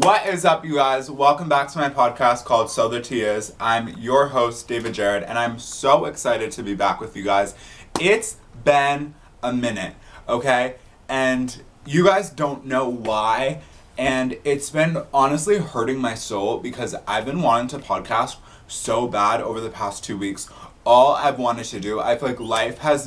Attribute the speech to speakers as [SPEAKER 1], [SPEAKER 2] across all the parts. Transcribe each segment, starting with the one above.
[SPEAKER 1] What is up, you guys? Welcome back to my podcast called So the Tea Is. I'm your host, David Jared, and I'm so excited to be back with you guys. It's been a minute, okay? And you guys don't know why, and it's been honestly hurting my soul because I've been wanting to podcast so bad over the past 2 weeks. All I've wanted to do, I feel like life has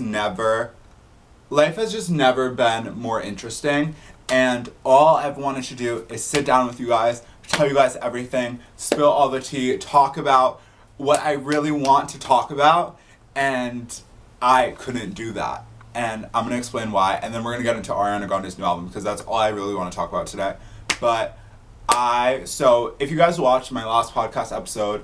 [SPEAKER 1] just never been more interesting, and all I've wanted to do is sit down with you guys, tell you guys everything, spill all the tea, talk about what I really want to talk about, and I couldn't do that. And I'm going to explain why, and then we're going to get into Ariana Grande's new album, because that's all I really want to talk about today. But so if you guys watched my last podcast episode,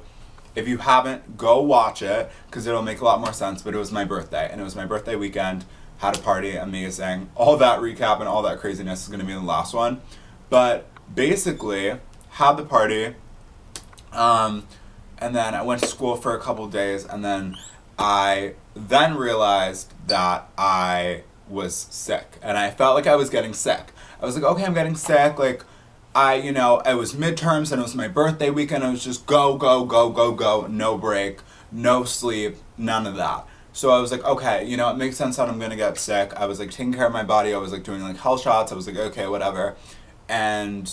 [SPEAKER 1] if you haven't, go watch it, because it'll make a lot more sense, but it was my birthday, and it was my birthday weekend. Had a party, amazing. All that recap and all that craziness is going to be in the last one. But basically, had the party, and then I went to school for a couple days, and then I then realized that I was sick, and I felt like I was getting sick. I was like, okay, I'm getting sick, like, it was midterms, and it was my birthday weekend. I was just go, no break, no sleep, none of that. So I was like, okay, it makes sense that I'm going to get sick. I was like taking care of my body. I was like doing like health shots. I was like, okay, whatever. And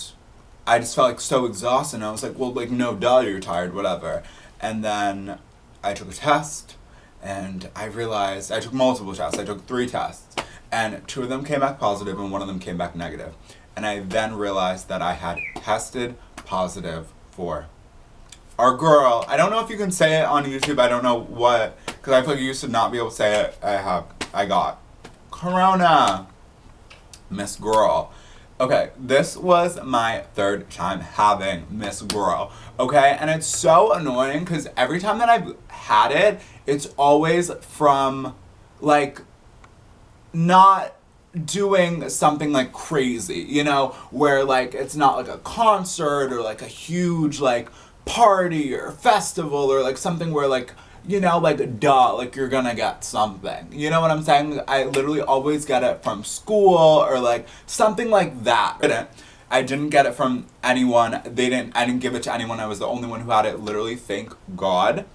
[SPEAKER 1] I just felt like so exhausted. And I was like, well, like, no, duh, you're tired, whatever. And then I took a test, and I realized, I took multiple tests. I took 3 tests, and 2 of them came back positive and 1 of them came back negative. And I then realized that I had tested positive for our girl. I don't know if you can say it on YouTube. I don't know what, because I feel like you used to not be able to say it. I got Corona. Miss Girl. Okay, this was my 3rd time having Miss Girl. Okay, and it's so annoying because every time that I've had it, it's always from, like, not doing something like crazy, where like it's not like a concert or like a huge like party or festival or like something where like like duh, like you're gonna get something, you know what I'm saying? I literally always get it from school or like something like that. I didn't get it from anyone. I didn't give it to anyone. I was the only one who had it, literally, thank God.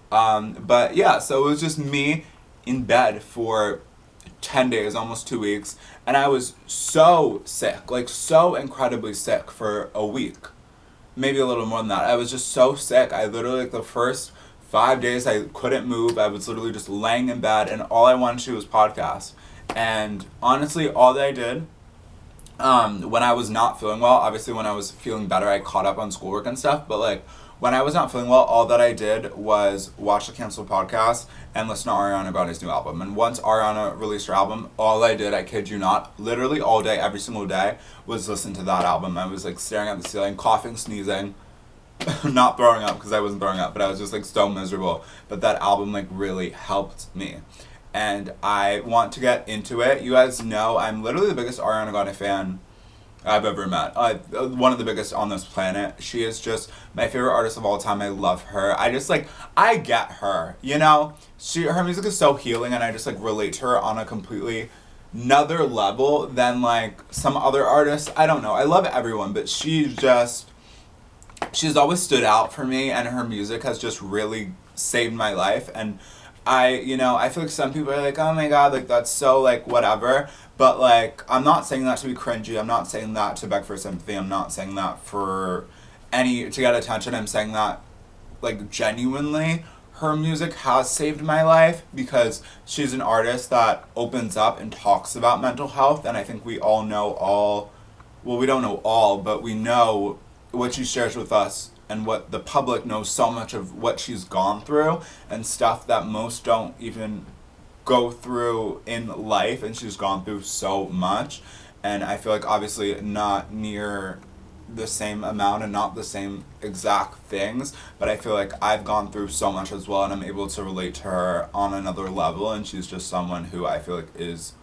[SPEAKER 1] But yeah, so it was just me in bed for 10 days, almost 2 weeks, and I was so sick, like so incredibly sick for a week, maybe a little more than that. I was just so sick. I literally, like, the first 5 days I couldn't move. I was literally just laying in bed, and all I wanted to do was podcast. And honestly, all that I did, when I was not feeling well, obviously when I was feeling better, I caught up on schoolwork and stuff, but like, when I was not feeling well, all that I did was watch the Canceled podcast and listen to Ariana Grande's new album. And once Ariana released her album, all I did, I kid you not, literally all day, every single day, was listen to that album. I was like staring at the ceiling, coughing, sneezing, not throwing up because I wasn't throwing up, but I was just like so miserable. But that album like really helped me. And I want to get into it. You guys know I'm literally the biggest Ariana Grande fan I've ever met. One of the biggest on this planet. She is just my favorite artist of all time. I love her. I get her, her music is so healing, and I just like relate to her on a completely another level than like some other artists. I don't know. I love everyone, but she's always stood out for me, and her music has just really saved my life. And I feel like some people are like, oh my god, like that's so like whatever. But like, I'm not saying that to be cringy. I'm not saying that to beg for sympathy. I'm not saying that to get attention. I'm saying that like genuinely, her music has saved my life because she's an artist that opens up and talks about mental health. And I think we all know we don't know all, but we know what she shares with us, and what the public knows so much of what she's gone through and stuff that most don't even go through in life, and she's gone through so much. And I feel like obviously not near the same amount and not the same exact things, but I feel like I've gone through so much as well, and I'm able to relate to her on another level. And she's just someone who I feel like is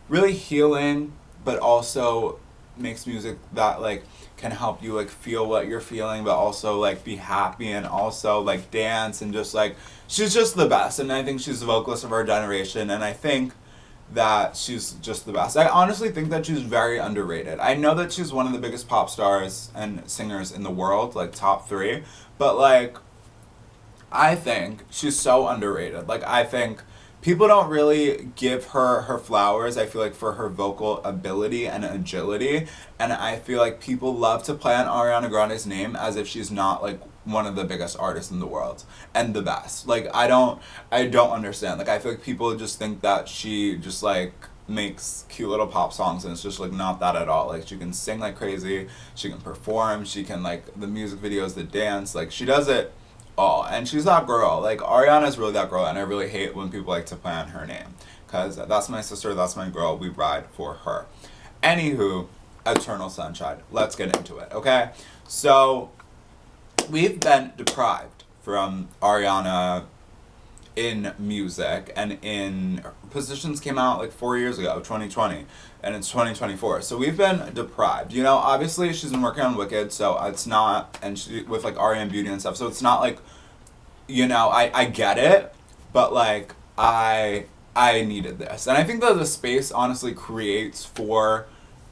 [SPEAKER 1] really healing, but also makes music that like can help you like feel what you're feeling, but also like be happy and also like dance, and just like she's just the best. And I think she's the vocalist of our generation, and I think that she's just the best. I honestly think that she's very underrated. I know that she's one of the biggest pop stars and singers in the world, like top 3, but like I think she's so underrated. Like I think people don't really give her flowers. I feel like for her vocal ability and agility, and I feel like people love to play on Ariana Grande's name as if she's not like one of the biggest artists in the world and the best. Like I don't understand. Like I feel like people just think that she just like makes cute little pop songs, and it's just like not that at all. Like she can sing like crazy, she can perform, she can like the music videos, the dance, like she does it all. And she's that girl. Like Ariana's really that girl, and I really hate when people like to play on her name, because that's my sister, that's my girl, we ride for her. Anywho, Eternal Sunshine, let's get into it. Okay, so we've been deprived from Ariana in music, and in Positions came out like 4 years ago, 2020, and it's 2024, so we've been deprived. You know, obviously she's been working on Wicked, so it's not, and she with like R.E.M. Beauty and stuff, so it's not like, you know, I get it, but like I needed this, and I think that the space honestly creates for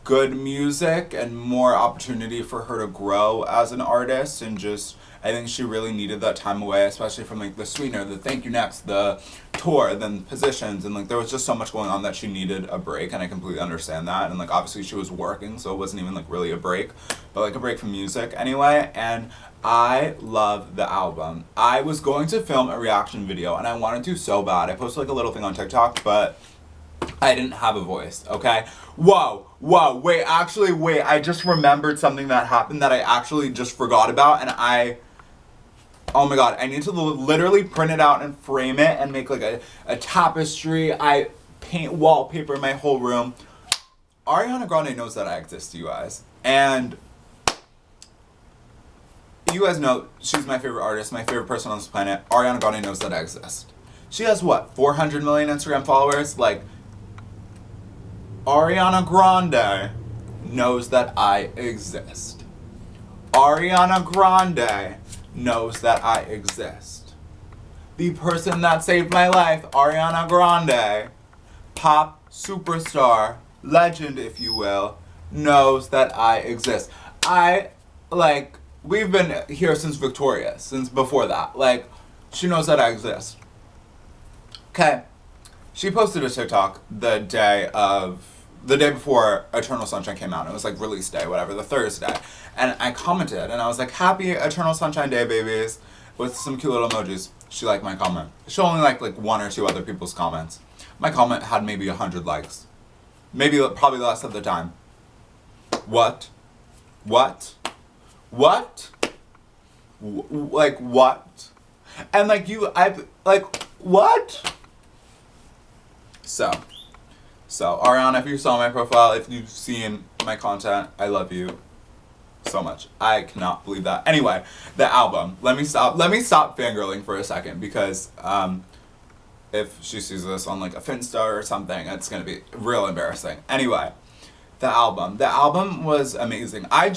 [SPEAKER 1] good music and more opportunity for her to grow as an artist. And just I think she really needed that time away, especially from like the Sweetener, the Thank You Next, the tour, then Positions, and like there was just so much going on that she needed a break, and I completely understand that. And like obviously she was working, so it wasn't even like really a break, but like a break from music anyway. And I love the album. I was going to film a reaction video, and I wanted to so bad. I posted like a little thing on TikTok, but I didn't have a voice, okay? Whoa, wait, I just remembered something that happened that I actually just forgot about, and oh my god, I need to literally print it out and frame it and make like a tapestry. I paint wallpaper in my whole room. Ariana Grande knows that I exist, you guys. And you guys know she's my favorite artist, my favorite person on this planet. Ariana Grande knows that I exist. She has what, 400 million Instagram followers? Like, Ariana Grande knows that I exist. Ariana Grande knows that I exist. The person that saved my life, Ariana Grande, pop superstar, legend if you will, knows that I exist. We've been here since Victoria, since before that. Like, she knows that I exist. Okay. She posted a TikTok the day before Eternal Sunshine came out. It was like release day, whatever, the Thursday. And I commented, and I was like, happy Eternal Sunshine Day, babies, with some cute little emojis. She liked my comment. She only liked like 1 or 2 other people's comments. My comment had maybe 100 likes. Probably less at the time. What? Like, what? And like what? So, Ariana, if you saw my profile, if you've seen my content, I love you so much. I cannot believe that. Anyway, the album. Let me stop fangirling for a second, because if she sees this on like a Finsta or something, it's gonna be real embarrassing. Anyway, the album. The album was amazing. I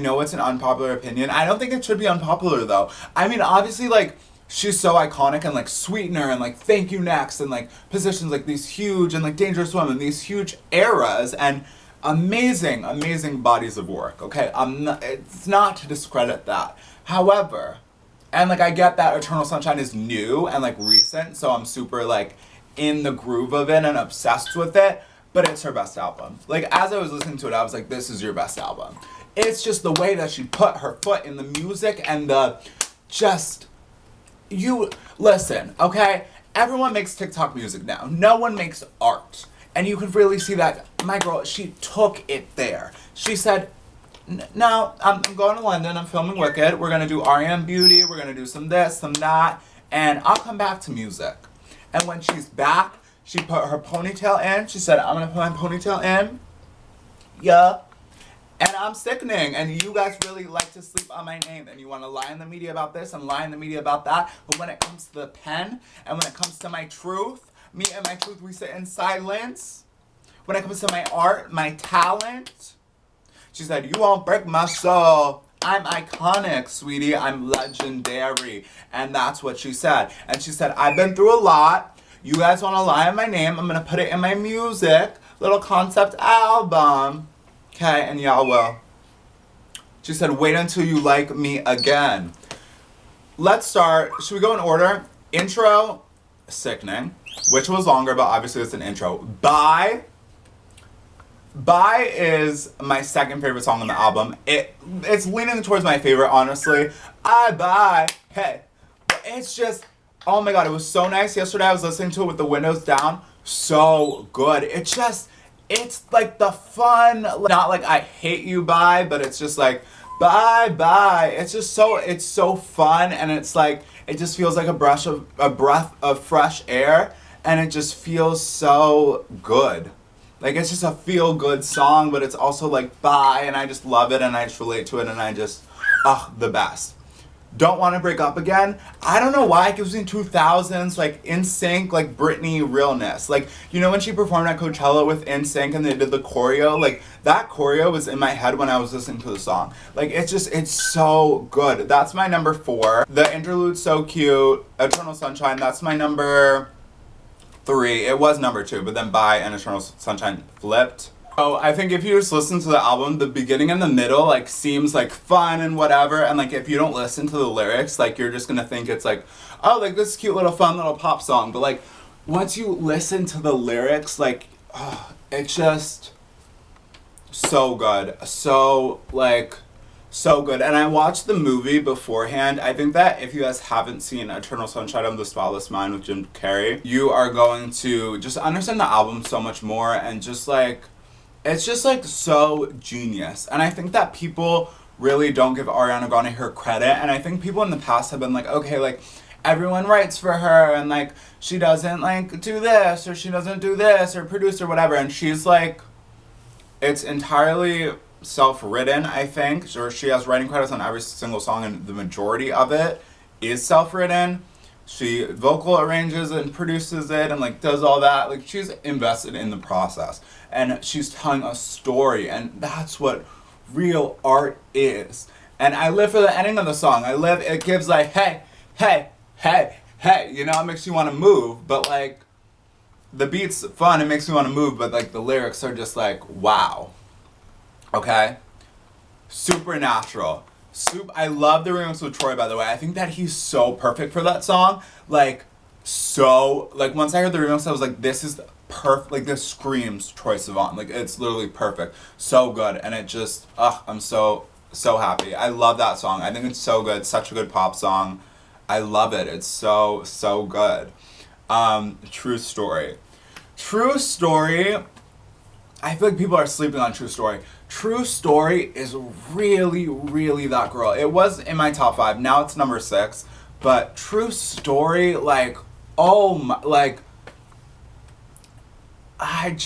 [SPEAKER 1] know it's an unpopular opinion. I don't think it should be unpopular though. I mean, obviously, like, she's so iconic, and like Sweetener and like Thank You Next and like Positions, like these huge, and like Dangerous Woman, these huge eras and amazing bodies of work. Okay, it's not to discredit that. However, and like I get that Eternal Sunshine is new and like recent, so I'm super like in the groove of it and obsessed with it, but it's her best album. Like as I was listening to it, I was like, this is your best album. It's just the way that she put her foot in the music and you listen, okay? Everyone makes TikTok music now. No one makes art. And you can really see that my girl, she took it there. She said, no, I'm going to London, I'm filming Wicked, we're gonna do R.E.M. Beauty, we're gonna do some this, some that, and I'll come back to music. And when she's back, she put her ponytail in. She said, I'm gonna put my ponytail in. Yeah. And I'm sickening, and you guys really like to sleep on my name, and you want to lie in the media about this and lie in the media about that, but when it comes to the pen, and when it comes to my truth, me and my truth, we sit in silence. When it comes to my art, my talent, she said, you won't break my soul. I'm iconic, sweetie. I'm legendary. And that's what she said. And she said, I've been through a lot. You guys want to lie on my name, I'm going to put it in my music, little concept album. Okay, and y'all will. She said, wait until you like me again. Let's start. Should we go in order? Intro, Sickening, which was longer, but obviously it's an intro. Bye. Bye is my second favorite song on the album. It's leaning towards my favorite, honestly. Bye. Hey. But it's just, oh my god, it was so nice. Yesterday I was listening to it with the windows down. So good. It's like the fun, not like I hate you bye, but it's just like bye. It's so fun, and it's like, it just feels like a breath of fresh air, and it just feels so good. Like, it's just a feel-good song, but it's also like, bye, and I just love it, and I just relate to it, and I just, the best. Don't Want to Break Up Again. I don't know why it gives me 2000s, like, NSYNC, like, Britney realness. Like, you know when she performed at Coachella with NSYNC and they did the choreo? Like, that choreo was in my head when I was listening to the song. Like, it's so good. That's my number 4. The interlude's so cute. Eternal Sunshine, that's my number 3. It was number 2, but then Bye and Eternal Sunshine flipped. So I think if you just listen to the album, the beginning and the middle like seems like fun and whatever, and like if you don't listen to the lyrics, like you're just gonna think it's like, oh, like this cute little fun little pop song. But like once you listen to the lyrics, like it's just so good. So good. And I watched the movie beforehand. I think that if you guys haven't seen Eternal Sunshine of the Spotless Mind with Jim Carrey, you are going to just understand the album so much more, and just like, it's just like so genius. And I think that people really don't give Ariana Grande her credit, and I think people in the past have been like, okay, like everyone writes for her, and like she doesn't like do this, or she doesn't do this, or produce or whatever, and she's like, it's entirely self-written, I think, or she has writing credits on every single song, and the majority of it is self-written. She vocal arranges and produces it and like does all that. Like, she's invested in the process, and she's telling a story, and that's what real art is. And I live for the ending of the song. It gives like, hey, you know, it makes you want to move, but like the beat's fun, it makes me want to move, but like the lyrics are just like, wow. Okay? Supernatural. I love the remix with Troy, by the way. I think that he's so perfect for that song. Like, once I heard the remix, I was like, this is perfect. Like, this screams Troy Sivan. Like, it's literally perfect. So good. And it just, I'm so happy. I love that song. I think it's so good. Such a good pop song. I love it. It's so good. True Story. True Story, I feel like people are sleeping on True Story. True Story is really, really that girl. It was in my top 5. Now it's number 6. But True Story, like, oh my, like, I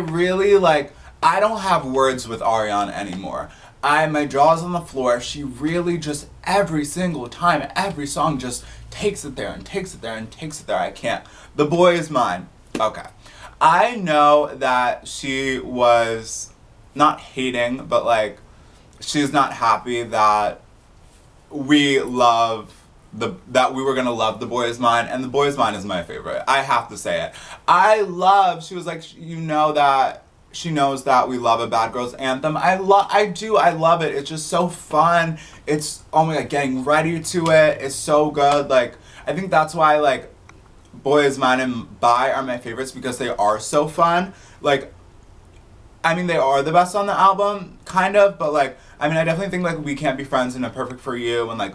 [SPEAKER 1] really, like, I don't have words with Ariana anymore. My jaw's on the floor. She really just, every single time, every song just takes it there and takes it there and takes it there. I can't. The Boy Is Mine. Okay. I know that she was not hating, but like, she's not happy that we were gonna love The Boy Is Mine, and The Boy Is Mine is my favorite. I have to say it. She was like, you know that she knows that we love a bad girl's anthem. I love it. It's just so fun. It's, oh my god, getting ready to it. It's so good. Like, I think that's why like Boy Is Mine and Bye are my favorites, because they are so fun. Like, I mean, they are the best on the album, kind of, but like, I mean, I definitely think like We Can't Be Friends and A Perfect For You and like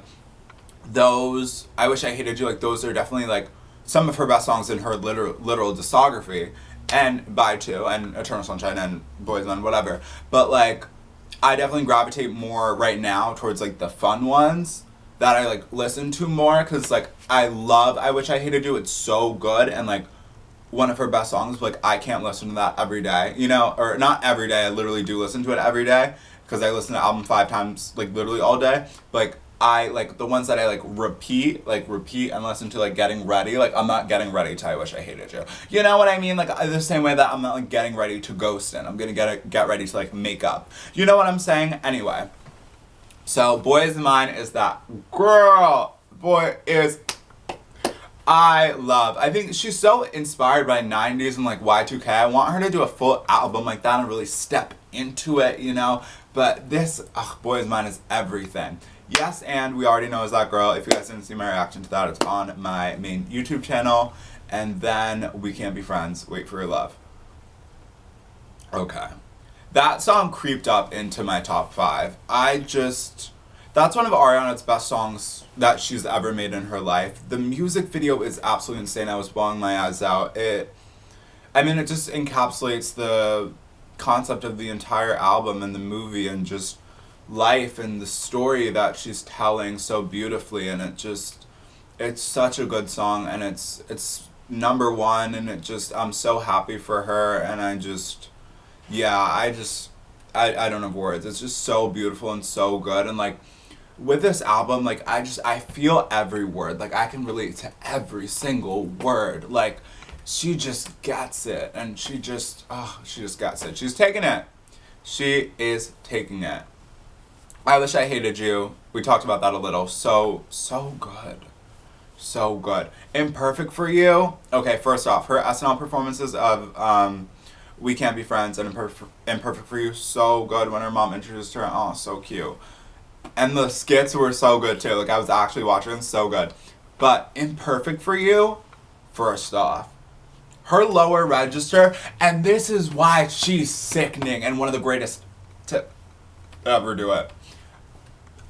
[SPEAKER 1] those, I Wish I Hated You, like those are definitely like some of her best songs in her literal discography, and Bye too, and Eternal Sunshine and Boys Man, whatever. But like, I definitely gravitate more right now towards like the fun ones that I like listen to more, because like I love I Wish I Hated You. It's so good, and like one of her best songs, but like I can't listen to that every day, you know, or not every day. I literally do listen to it every day, because I listen to the album 5 times, like literally all day. But like, I like the ones that I like repeat and listen to, like getting ready. Like, I'm not getting ready to I Wish I Hated You. You know what I mean? Like, the same way that I'm not like getting ready to ghost in. I'm gonna get ready to like make up. You know what I'm saying? Anyway. So Boy Is Mine is that girl. Boy Is I think she's so inspired by 90s and like Y2K. I want her to do a full album like that and really step into it, you know? But this, Boy Is Mine is everything. Yes, and we already know Is That Girl. If you guys didn't see my reaction to that, it's on my main YouTube channel. And then We Can't Be Friends, Wait for Your Love. Okay. That song creeped up into my top 5. That's one of Ariana's best songs that she's ever made in her life. The music video is absolutely insane. I was bawling my eyes out. It just encapsulates the concept of the entire album and the movie and just life and the story that she's telling so beautifully. And it's such a good song, and it's number one, and I'm so happy for her, and I don't have words. It's just so beautiful and so good. And like with this album, like I feel every word. Like I can relate to every single word. Like she just gets it, and she just gets it. She's taking it. She is taking it. I Wish I Hated You. We talked about that a little. So good. So good. Imperfect for You. Okay, first off, her SNL performances of We Can't Be Friends and Imperfect for You, so good. When her mom introduced her, oh, so cute. And the skits were so good too. Like I was actually watching, so good. But Imperfect for You, first off, her lower register, and this is why she's sickening and one of the greatest to ever do it.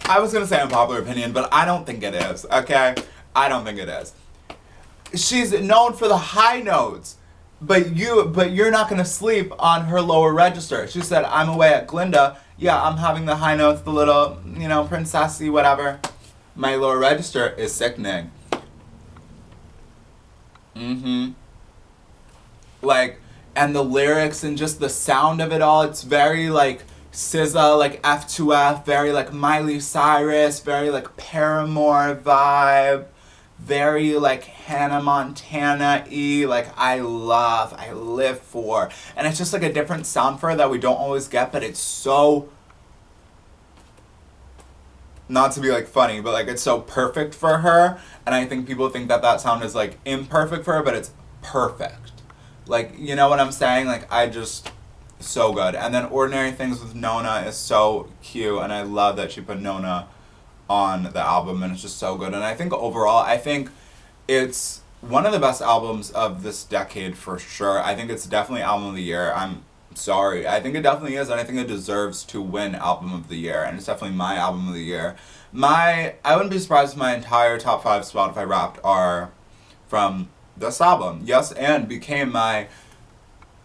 [SPEAKER 1] I was gonna say unpopular opinion, but I don't think it is. Okay, I don't think it is. She's known for the high notes. But you're not gonna sleep on her lower register. She said, I'm away at Glinda. Yeah, I'm having the high notes, the little, princessy, whatever. My lower register is sickening. Like, and the lyrics and just the sound of it all, it's very like SZA, like F2F, very like Miley Cyrus, very like Paramore vibe. Very like Hannah Montana-y, like I live for. And it's just like a different sound for her that we don't always get, but it's so, not to be like funny, but like it's so perfect for her. And I think people think that sound is like imperfect for her, but it's perfect. Like, you know what I'm saying? Like so good. And then Ordinary Things with Nona is so cute, and I love that she put Nona on the album, and it's just so good. And I think overall, it's one of the best albums of this decade for sure. I think it's definitely album of the year. I'm sorry. I think it definitely is, and I think it deserves to win album of the year, and it's definitely my album of the year. I wouldn't be surprised if my entire top 5 Spotify Wrapped are from this album. Yes, and became my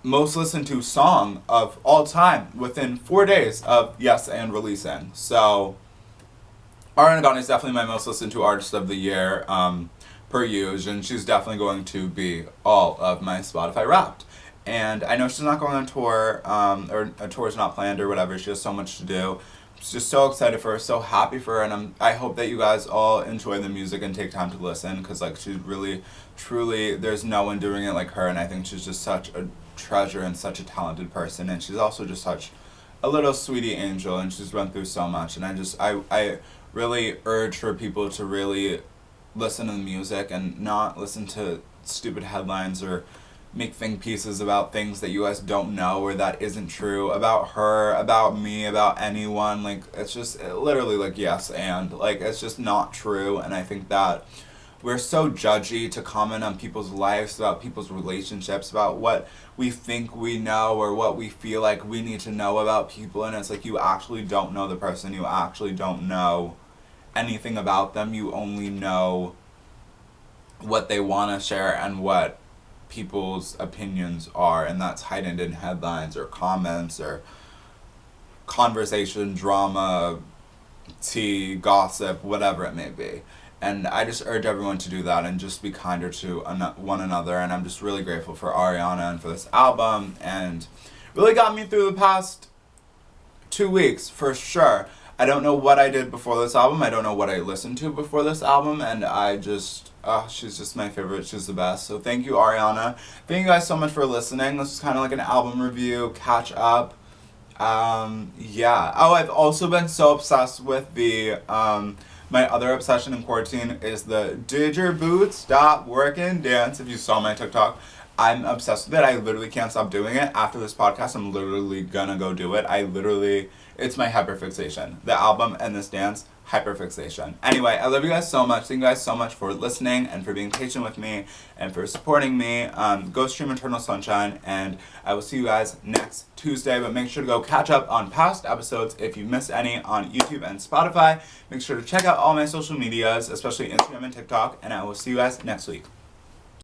[SPEAKER 1] most listened to song of all time within 4 days of Yes and releasing. So Ariana Grande is definitely my most listened to artist of the year, per usual, and she's definitely going to be all of my Spotify Wrapped. And I know she's not going on tour, or a tour's not planned or whatever. She has so much to do. I'm just so excited for her, so happy for her, and I hope that you guys all enjoy the music and take time to listen, because like she's really, truly, there's no one doing it like her, and I think she's just such a treasure and such a talented person, and she's also just such a little sweetie angel, and she's run through so much, and I really urge for people to really listen to the music and not listen to stupid headlines or make think pieces about things that you guys don't know or that isn't true about her, about me, about anyone. Like, it's just literally like yes and like it's just not true. And I think that we're so judgy to comment on people's lives, about people's relationships, about what we think we know or what we feel like we need to know about people, and it's like you actually don't know the person, you actually don't know anything about them, you only know what they want to share and what people's opinions are, and that's heightened in headlines or comments or conversation, drama, tea, gossip, whatever it may be. And I just urge everyone to do that and just be kinder to one another. And I'm just really grateful for Ariana and for this album, and really got me through the past 2 weeks for sure. I don't know what I did before this album. I don't know what I listened to before this album, and she's just my favorite. She's the best. So thank you, Ariana. Thank you guys so much for listening. This is kind of like an album review, catch up. Yeah. Oh, I've also been so obsessed with the My other obsession in quarantine is the Did Your Boots Stop Working dance. If you saw my TikTok, I'm obsessed with it. I literally can't stop doing it. After this podcast, I'm literally gonna go do it. It's my hyperfixation. The album and this dance, hyperfixation. Anyway, I love you guys so much. Thank you guys so much for listening and for being patient with me and for supporting me. Go stream Eternal Sunshine, and I will see you guys next Tuesday. But make sure to go catch up on past episodes if you missed any on YouTube and Spotify. Make sure to check out all my social medias, especially Instagram and TikTok, and I will see you guys next week.